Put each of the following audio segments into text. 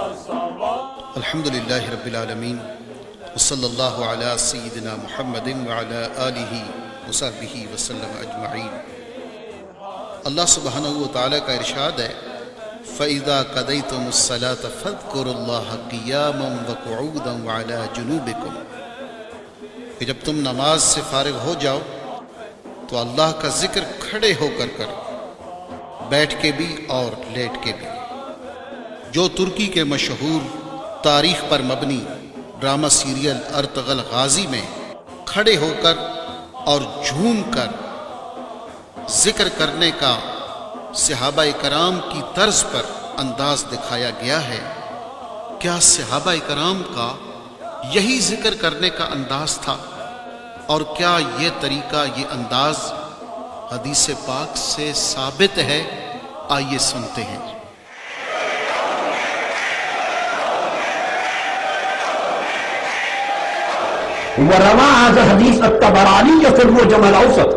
الحمدللہ رب العالمین وصلی اللہ علی سیدنا محمد وعلی آلہ وصحبہ وسلم اجمعین۔ اللہ سبحانہ وتعالی کا ارشاد ہے فَإِذَا قَضَيْتُمُ الصَّلَاةَ فَاذْكُرُوا اللَّهَ قِيَامًا وَقُعُودًا وَعَلَى جُنُوبِكُمْ، کہ جب تم نماز سے فارغ ہو جاؤ تو اللہ کا ذکر کھڑے ہو کر کرو، بیٹھ کے بھی اور لیٹ کے بھی۔ جو ترکی کے مشہور تاریخ پر مبنی ڈرامہ سیریل ارطغرل غازی میں کھڑے ہو کر اور جھوم کر ذکر کرنے کا صحابہ کرام کی طرز پر انداز دکھایا گیا ہے، کیا صحابہ کرام کا یہی ذکر کرنے کا انداز تھا؟ اور کیا یہ طریقہ، یہ انداز حدیث پاک سے ثابت ہے؟ آئیے سنتے ہیں۔ وروا هذا حدیث الطبرانی فی المعجم الاوسط،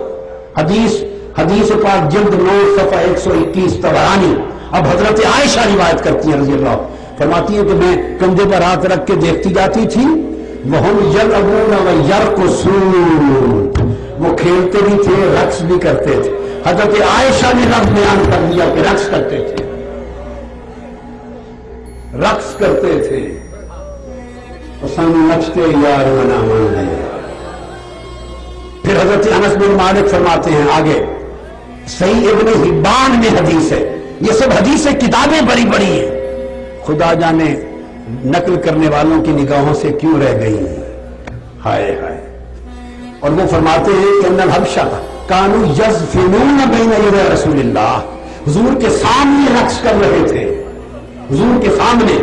حدیث پاک جلد 9 صفحہ 121 طبرانی۔ اب حضرت عائشہ روایت کرتی ہیں رضی اللہ، فرماتی ہیں کہ میں کندھے پر ہاتھ رکھ کے دیکھتی جاتی تھی، وَهُمْ يَلْعَبُونَ وَيَرْقُصُونَ، وہ کھیلتے بھی تھے، رقص بھی کرتے تھے۔ حضرت عائشہ نے لفظ بیان کر دیا کہ رقص کرتے تھے، رقص کرتے تھے، پسند نچتے یار منا من۔ پھر حضرت انس بن مالک فرماتے ہیں آگے، صحیح ابن حبان میں حدیث ہے، یہ سب حدیثیں کتابیں بڑی بڑی ہیں، خدا جانے نقل کرنے والوں کی نگاہوں سے کیوں رہ گئی ہیں، ہائے ہائے۔ اور وہ فرماتے ہیں کہ ان الحبشہ کانوا یزفنون بین یدی رسول اللہ، حضور کے سامنے رقص کر رہے تھے، حضور کے سامنے،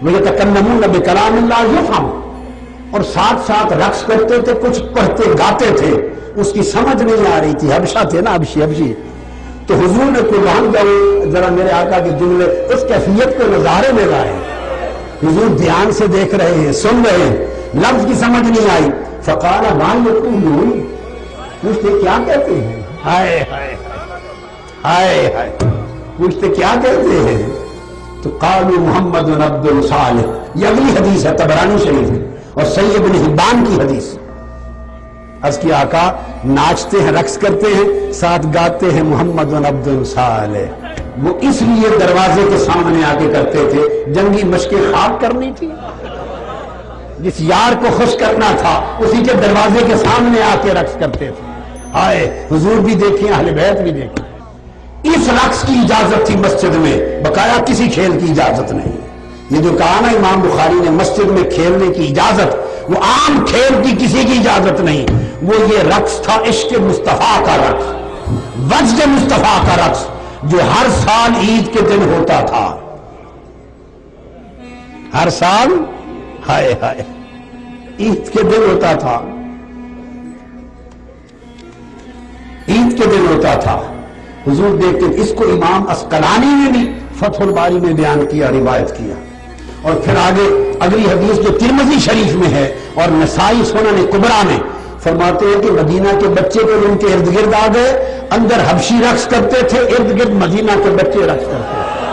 وَيَتَكَلَّمُونَ بِكَلَامِ اللَّهِ يُفْهَمُ، اور ساتھ ساتھ رقص کرتے تھے، کچھ پڑھتے گاتے تھے، اس کی سمجھ نہیں آ رہی تھی، حبشہ تھے نا، حبشی۔ تو حضور نے قرآن کا ذرا میرے آقا کے جملے اس کیفیت کو نظارے میں لائے، حضور دھیان سے دیکھ رہے ہیں، سن رہے ہیں، لفظ کی سمجھ نہیں آئی، فقال ما یقولون، پوچھتے کیا کہتے ہیں، ہائے ہائے ہائے ہائے، پوچھتے کیا کہتے ہیں، تو قالوا محمد عبد صالح، یہ اگلی حدیث ہے طبرانی شریف میں، اور صحیح ابن حبان کی حدیث۔ عرض کی آقا ناچتے ہیں، رقص کرتے ہیں، ساتھ گاتے ہیں محمد عبد صالح۔ وہ اس لیے دروازے کے سامنے آگے کرتے تھے، جنگی مشقیں خواب کرنی تھی، جس یار کو خوش کرنا تھا اسی کے دروازے کے سامنے آ کے رقص کرتے تھے۔ آئے حضور بھی دیکھیں، اہل بیت بھی دیکھیں۔ اس رقص کی اجازت تھی مسجد میں، بقایا کسی کھیل کی اجازت نہیں۔ یہ جو کہا نا امام بخاری نے مسجد میں کھیلنے کی اجازت، وہ عام کھیل کی کسی کی اجازت نہیں، وہ یہ رقص تھا عشق مصطفیٰ کا رقص، وجد مصطفیٰ کا رقص، جو ہر سال عید کے دن ہوتا تھا، ہر سال، ہائے ہائے، عید کے دن ہوتا تھا، عید کے دن ہوتا تھا۔ حضور دیکھتے، اس کو امام عسقلانی نے بھی فتح الباری میں بیان کیا، روایت کیا۔ اور پھر آگے اگلی حدیث جو ترمذی شریف میں ہے اور نسائی سنن کبریٰ میں، فرماتے ہیں کہ مدینہ کے بچے کو ان کے ارد گرد آ گئے، اندر حبشی رقص کرتے تھے، ارد گرد مدینہ کے بچے رقص کرتے تھے،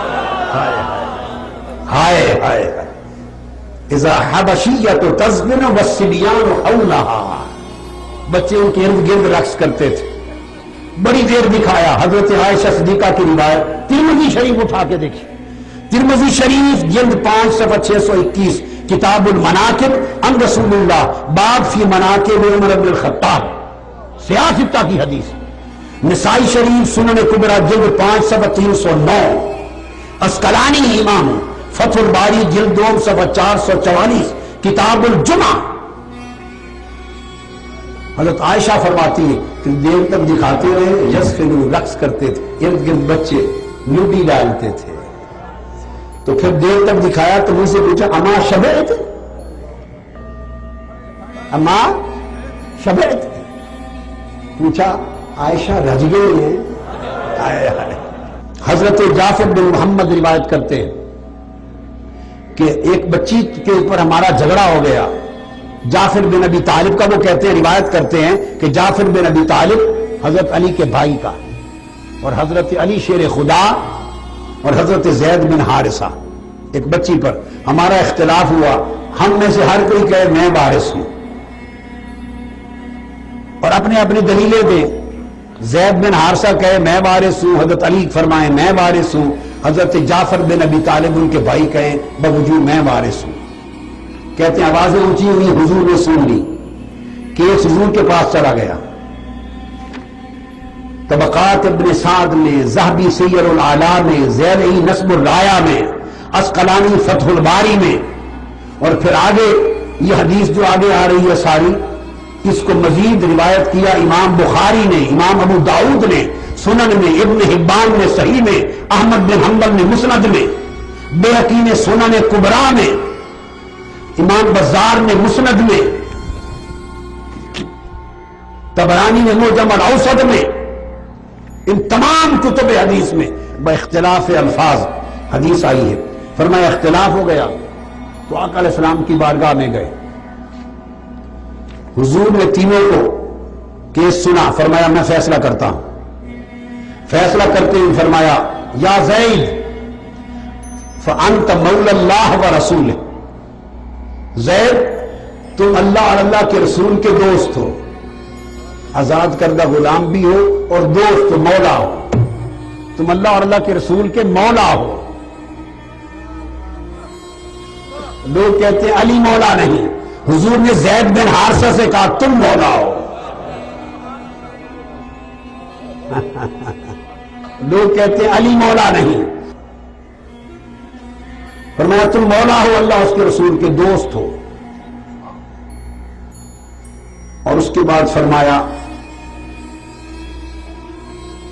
ہائے ہائے ہائے۔ اذا حبشیۃ تزبن والصبیان حولھا، بچے ان کے ارد گرد رقص کرتے تھے، بڑی دیر دکھایا۔ حضرت عائشہ صدیقہ کی روایت ترمذی شریف اٹھا کے دیکھیں، ترمذی شریف جلد 5 صفحہ 621، کتاب المناقب عن رسول اللہ، باب فی مناقب عمر بن الخطاب، سیاستہ کی حدیث۔ نسائی شریف سنن کبریٰ جلد 5 صفحہ 309، عسقلانی امام فتح الباری جلد 2 صفحہ 444، کتاب الجمعہ۔ حضرت عائشہ فرماتی ہے کہ دیر تک دکھاتے رہے، یسفنو، رقص کرتے تھے، ارد گرد بچے لوڈی ڈالتے تھے۔ تو پھر دیر تک دکھایا تو مجھ سے پوچھا اما شبعت، اما شبعت، پوچھا عائشہ رج گئی ہیں؟ حضرت جعفر بن محمد روایت کرتے ہیں کہ ایک بچی کے اوپر ہمارا جھگڑا ہو گیا، جعفر بن ابی طالب کا، وہ کہتے ہیں، روایت کرتے ہیں کہ جعفر بن ابی طالب حضرت علی کے بھائی کا، اور حضرت علی شیر خدا اور حضرت زید بن حارثہ ایک بچی پر ہمارا اختلاف ہوا، ہم میں سے ہر کوئی کہے میں وارث ہوں اور اپنے اپنی دلیلیں دیں. زید بن حارثہ کہے میں وارث ہوں، حضرت علی فرمائے میں وارث ہوں، حضرت جعفر بن ابی طالب ان کے بھائی کہیں بوجود میں وارث ہوں. کہتے ہیں آوازیں اونچی ہوئی، حضور نے سن لی. کیس حضور کے پاس چلا گیا. طبقات ابن سعد میں، ذہبی سیر الاعلام میں، زیلعی نسب الرایا میں، عسقلانی فتح الباری میں، اور پھر آگے یہ حدیث جو آگے آ رہی ہے ساری، اس کو مزید روایت کیا امام بخاری نے، امام ابو داؤد نے سنن میں، ابن حبان نے صحیح میں، احمد بن حنبل نے مسند میں، بیہقی نے سنن کبریٰ میں، امام بزار نے مسند میں، طبرانی نے معجم الاوسط میں، ان تمام کتب حدیث میں باختلاف الفاظ حدیث آئی ہے. فرمایا اختلاف ہو گیا تو آقا علیہ السلام کی بارگاہ میں گئے. حضور نے تینوں کو کیس سنا. فرمایا میں فیصلہ کرتا ہوں. فیصلہ کرتے ہوئے فرمایا یا زید فانت مولا اللہ و رسول، زید تم اللہ اور اللہ کے رسول کے دوست ہو، آزاد کردہ غلام بھی ہو اور دوست ہو، مولا ہو. تم اللہ اور اللہ کے رسول کے مولا ہو. لوگ کہتے ہیں علی مولا نہیں. حضور نے زید بن حارثہ سے کہا تم مولا ہو. لوگ کہتے ہیں علی مولا نہیں. فرمایا تم مولا ہو، اللہ اس کے رسول کے دوست ہو. اور اس کے بعد فرمایا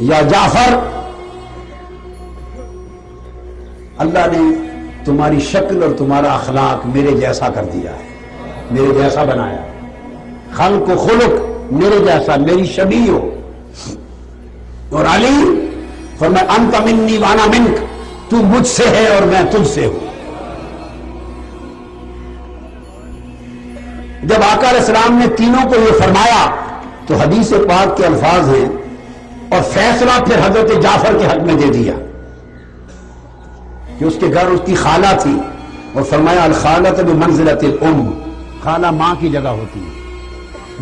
یا جعفر اللہ نے تمہاری شکل اور تمہارا اخلاق میرے جیسا کر دیا ہے، میرے جیسا بنایا. خلق و خلق میرے جیسا، میری شبیہ ہو. اور علی فرمایا انت منی وانا منک، تو مجھ سے ہے اور میں تجھ سے ہوں. جب آقا علیہ السلام نے تینوں کو یہ فرمایا تو حدیث پاک کے الفاظ ہیں اور فیصلہ پھر حضرت جعفر کے حق میں دے دیا کہ اس کے گھر اس کی خالہ تھی، اور فرمایا الخالۃ بمنزلۃ الام، خالہ ماں کی جگہ ہوتی ہے.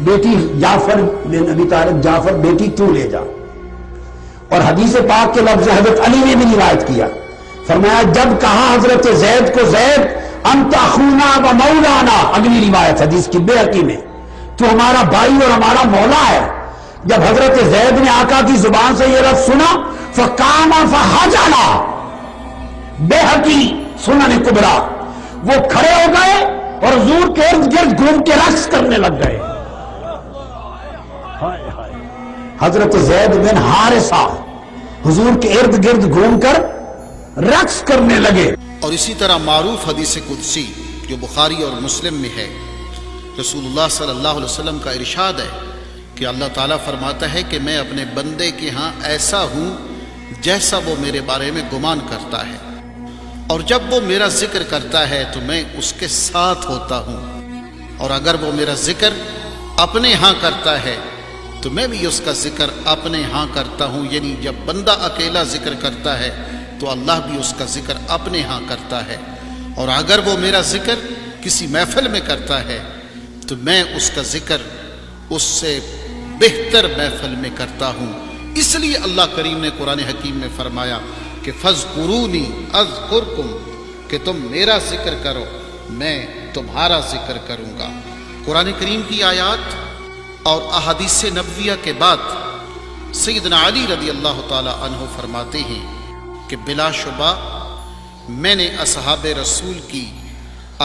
بیٹی جعفر بن ابی طالب، جعفر بیٹی تو لے جا. اور حدیث پاک کے لفظ حضرت علی نے بھی روایت کیا. فرمایا جب کہا حضرت زید کو زید انت اخونا و مولانا، اگلی روایت حدیث کی بیہقی میں، تو ہمارا بھائی اور ہمارا مولا ہے. جب حضرت زید نے آقا کی زبان سے یہ لفظ سنا فقام فحجلا، بیہقی سنن کبریٰ، وہ کھڑے ہو گئے اور حضور کے ارد گرد گھوم کے رقص کرنے لگ گئے. حضرت زید بن حارثہ حضور کے ارد گرد گھوم کر رقص کرنے لگے. اور اسی طرح معروف حدیث قدسی جو بخاری اور مسلم میں ہے، رسول اللہ صلی اللہ علیہ وسلم کا ارشاد ہے کہ اللہ تعالیٰ فرماتا ہے کہ میں اپنے بندے کے ہاں ایسا ہوں جیسا وہ میرے بارے میں گمان کرتا ہے، اور جب وہ میرا ذکر کرتا ہے تو میں اس کے ساتھ ہوتا ہوں، اور اگر وہ میرا ذکر اپنے ہاں کرتا ہے تو میں بھی اس کا ذکر اپنے ہاں کرتا ہوں. یعنی جب بندہ اکیلا ذکر کرتا ہے تو اللہ بھی اس کا ذکر اپنے ہاں کرتا ہے، اور اگر وہ میرا ذکر کسی محفل میں کرتا ہے تو میں اس کا ذکر اس سے بہتر محفل میں کرتا ہوں. اس لیے اللہ کریم نے قرآن حکیم میں فرمایا کہ فَاذْكُرُونِي أَذْكُرْكُمْ، کہ تم میرا ذکر کرو میں تمہارا ذکر کروں گا. قرآن کریم کی آیات اور احادیث نبویہ کے بعد سیدنا علی رضی اللہ تعالی عنہ فرماتے ہیں کہ بلا شبہ میں نے اصحاب رسول کی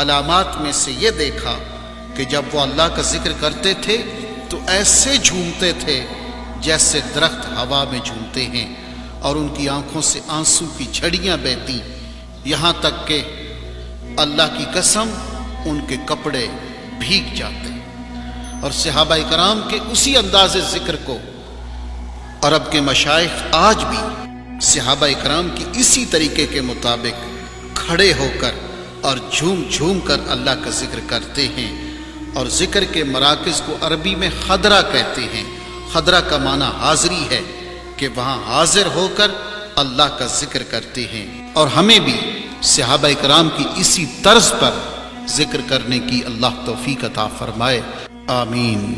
علامات میں سے یہ دیکھا کہ جب وہ اللہ کا ذکر کرتے تھے تو ایسے جھومتے تھے جیسے درخت ہوا میں جھومتے ہیں، اور ان کی آنکھوں سے آنسو کی جھڑیاں بہتی، یہاں تک کہ اللہ کی قسم ان کے کپڑے بھیگ جاتے. اور صحابہ کرام کے اسی انداز ذکر کو عرب کے مشائخ آج بھی صحابہ کرام کی اسی طریقے کے مطابق کھڑے ہو کر اور جھوم جھوم کر اللہ کا ذکر کرتے ہیں. اور ذکر کے مراکز کو عربی میں خضرہ کہتے ہیں. خضرہ کا معنی حاضری ہے کہ وہاں حاضر ہو کر اللہ کا ذکر کرتے ہیں. اور ہمیں بھی صحابہ کرام کی اسی طرز پر ذکر کرنے کی اللہ توفیق عطا فرمائے، آمین۔